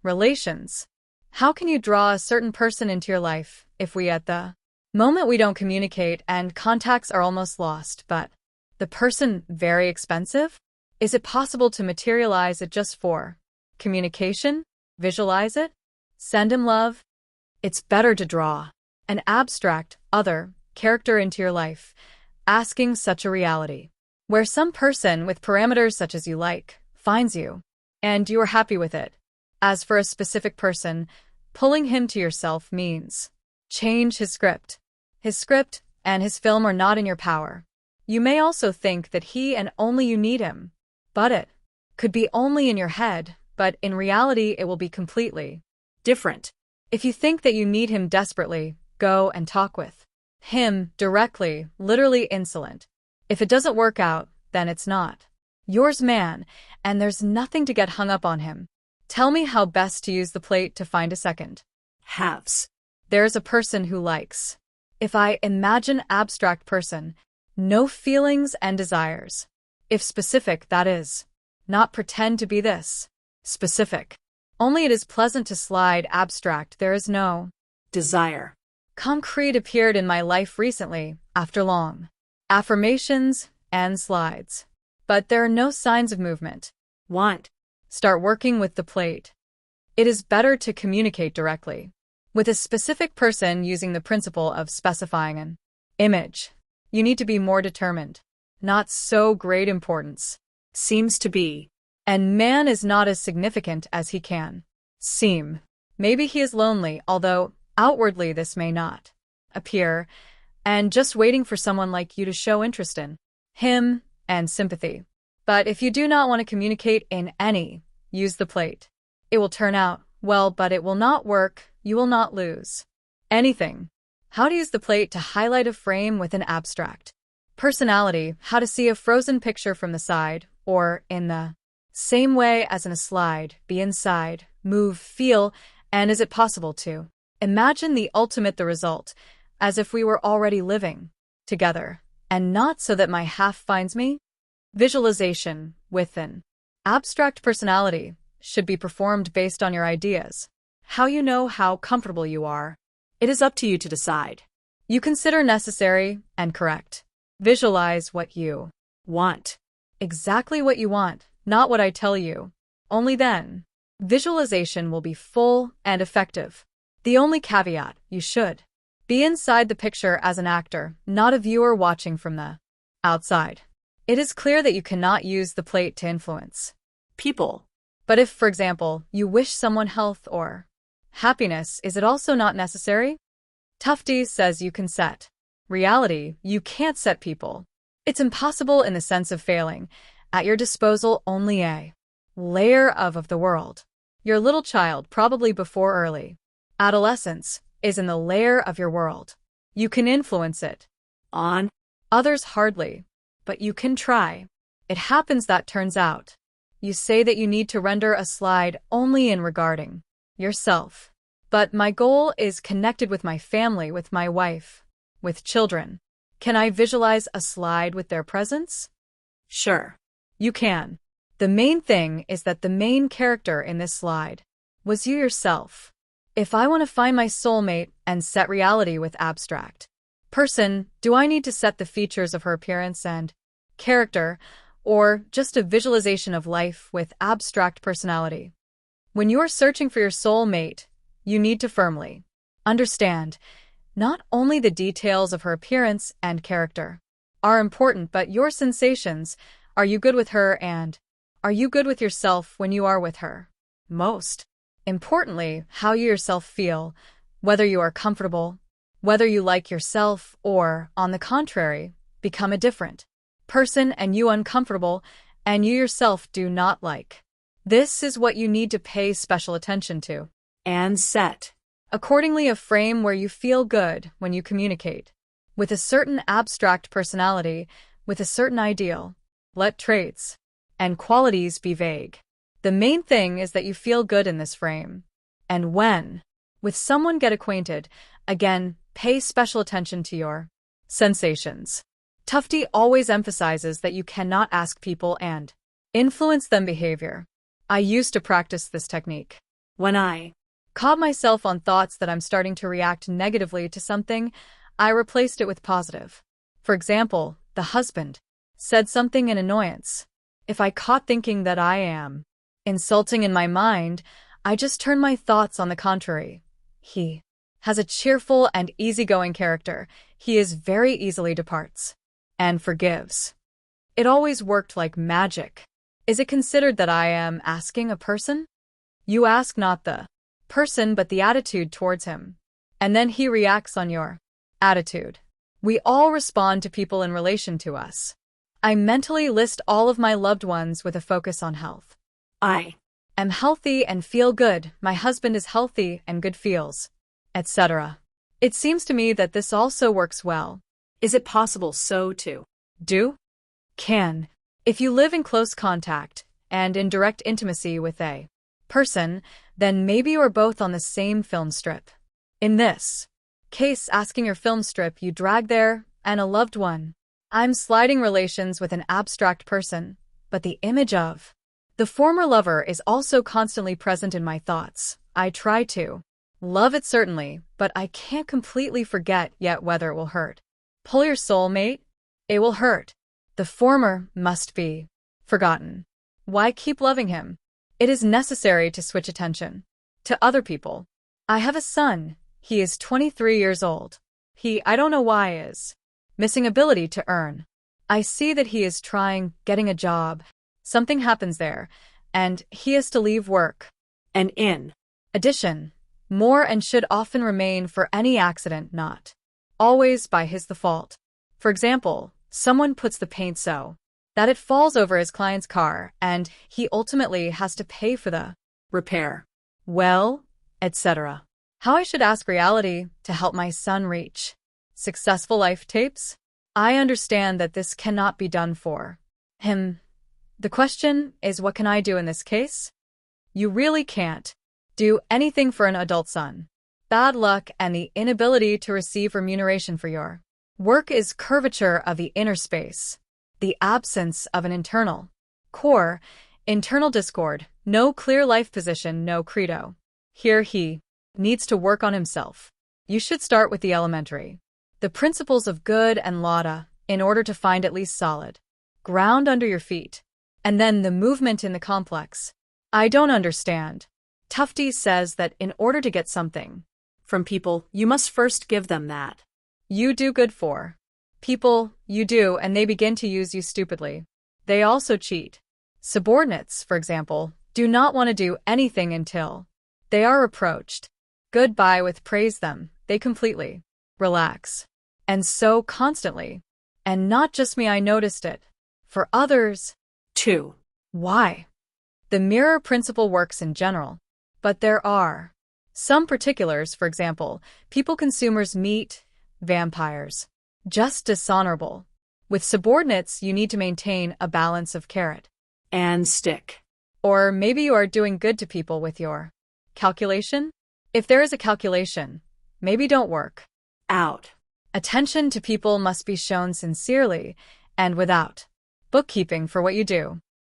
Relations. How can you draw a certain person into your life if we at the moment we don't communicate and contacts are almost lost, but the person very expensive? Is it possible to materialize it just for communication? Visualize it? Send him love? It's better to draw an abstract, other character into your life, asking such a reality, where some person with parameters such as you like finds you, and you are happy with it. As for a specific person, pulling him to yourself means change his script. His script and his film are not in your power. You may also think that he and only you need him, but it could be only in your head, but in reality it will be completely different. If you think that you need him desperately, go and talk with him directly, literally insolent. If it doesn't work out, then it's not yours, man, and there's nothing to get hung up on him. Tell me how best to use the plate to find a second halves. There's a person who likes. If I imagine abstract person, no feelings and desires. If specific, that is. Not pretend to be this. Specific. Only it is pleasant to slide abstract, there is no desire. Concrete appeared in my life recently, after long affirmations and slides. But there are no signs of movement. Want. Start working with the plate. It is better to communicate directly with a specific person using the principle of specifying an image. You need to be more determined. Not so great importance. Seems to be. And man is not as significant as he can seem. Maybe he is lonely, although outwardly this may not appear, and just waiting for someone like you to show interest in him and sympathy. But if you do not want to communicate in any, use the plate. It will turn out well, but it will not work. You will not lose anything. How to use the plate to highlight a frame with an abstract personality. How to see a frozen picture from the side, or in the same way as in a slide. Be inside, move, feel, and is it possible to imagine the ultimate, the result, as if we were already living together, and not so that my half finds me? Visualization with an abstract personality should be performed based on your ideas. How you know how comfortable you are. It is up to you to decide. You consider necessary and correct. Visualize what you want. Exactly what you want, not what I tell you. Only then, visualization will be full and effective. The only caveat, you should be inside the picture as an actor, not a viewer watching from the outside. It is clear that you cannot use the plate to influence people. But if, for example, you wish someone health or happiness, is it also not necessary? Tufti says you can set reality, you can't set people. It's impossible in the sense of failing. At your disposal only a layer of the world. Your little child, probably before early adolescence, is in the layer of your world. You can influence it. On others hardly, but you can try. It happens that turns out. You say that you need to render a slide only in regarding yourself. But my goal is connected with my family, with my wife, with children. Can I visualize a slide with their presence? Sure. You can. The main thing is that the main character in this slide was you yourself. If I want to find my soulmate and set reality with abstract person, do I need to set the features of her appearance and character, or just a visualization of life with abstract personality? When you are searching for your soulmate, you need to firmly understand not only the details of her appearance and character are important, but your sensations. Are you good with her, and are you good with yourself when you are with her? Most importantly, how you yourself feel, whether you are comfortable, whether you like yourself, or, on the contrary, become a different person and you uncomfortable and you yourself do not like. This is what you need to pay special attention to. And set accordingly a frame where you feel good when you communicate with a certain abstract personality, with a certain ideal. Let traits and qualities be vague. The main thing is that you feel good in this frame. And when with someone get acquainted, again, pay special attention to your sensations. Tufti always emphasizes that you cannot ask people and influence them behavior. I used to practice this technique When I caught myself on thoughts that I'm starting to react negatively to something, I replaced it with positive. For example, the husband said something in annoyance. If I caught thinking that I am insulting in my mind, I just turn my thoughts on the contrary. He has a cheerful and easygoing character. He is very easily departs and forgives. It always worked like magic. Is it considered that I am asking a person? You ask not the person but the attitude towards him. And then he reacts on your attitude. We all respond to people in relation to us. I mentally list all of my loved ones with a focus on health. I am healthy and feel good, my husband is healthy and good feels, etc. It seems to me that this also works well. Is it possible so to do? Can. If you live in close contact and in direct intimacy with a person, then maybe you are both on the same film strip. In this case, asking your film strip you drag there and a loved one. I'm sliding relations with an abstract person, but the image of the former lover is also constantly present in my thoughts. I try to love it certainly, but I can't completely forget yet whether it will hurt. Pull your soulmate? It will hurt. The former must be forgotten. Why keep loving him? It is necessary to switch attention to other people. I have a son. He is 23 years old. I don't know why, is missing ability to earn. I see that he is getting a job. Something happens there, and he has to leave work. And in addition, more and should often remain for any accident, not always by his the fault. For example, someone puts the paint so that it falls over his client's car, and he ultimately has to pay for the repair. Well, etc. How I should ask reality to help my son reach successful life tapes? I understand that this cannot be done for him. The question is, what can I do in this case? You really can't do anything for an adult son. Bad luck and the inability to receive remuneration for your work is curvature of the inner space, the absence of an internal core, internal discord, no clear life position, no credo. Here he needs to work on himself. You should start with the elementary, the principles of good and lauda, in order to find at least solid ground under your feet. And then the movement in the complex. I don't understand. Tufti says that in order to get something from people, you must first give them that you do good for. People, you do, and they begin to use you stupidly. They also cheat. Subordinates, for example, do not want to do anything until they are approached. Goodbye with praise them. They completely relax. And so constantly. And not just me, I noticed it. For others, too. Why? The mirror principle works in general. But there are some particulars, for example, people consumers meet vampires. Just dishonorable. With subordinates, you need to maintain a balance of carrot and stick. Or maybe you are doing good to people with your calculation? If there is a calculation, maybe don't work out. Attention to people must be shown sincerely and without bookkeeping for what you do.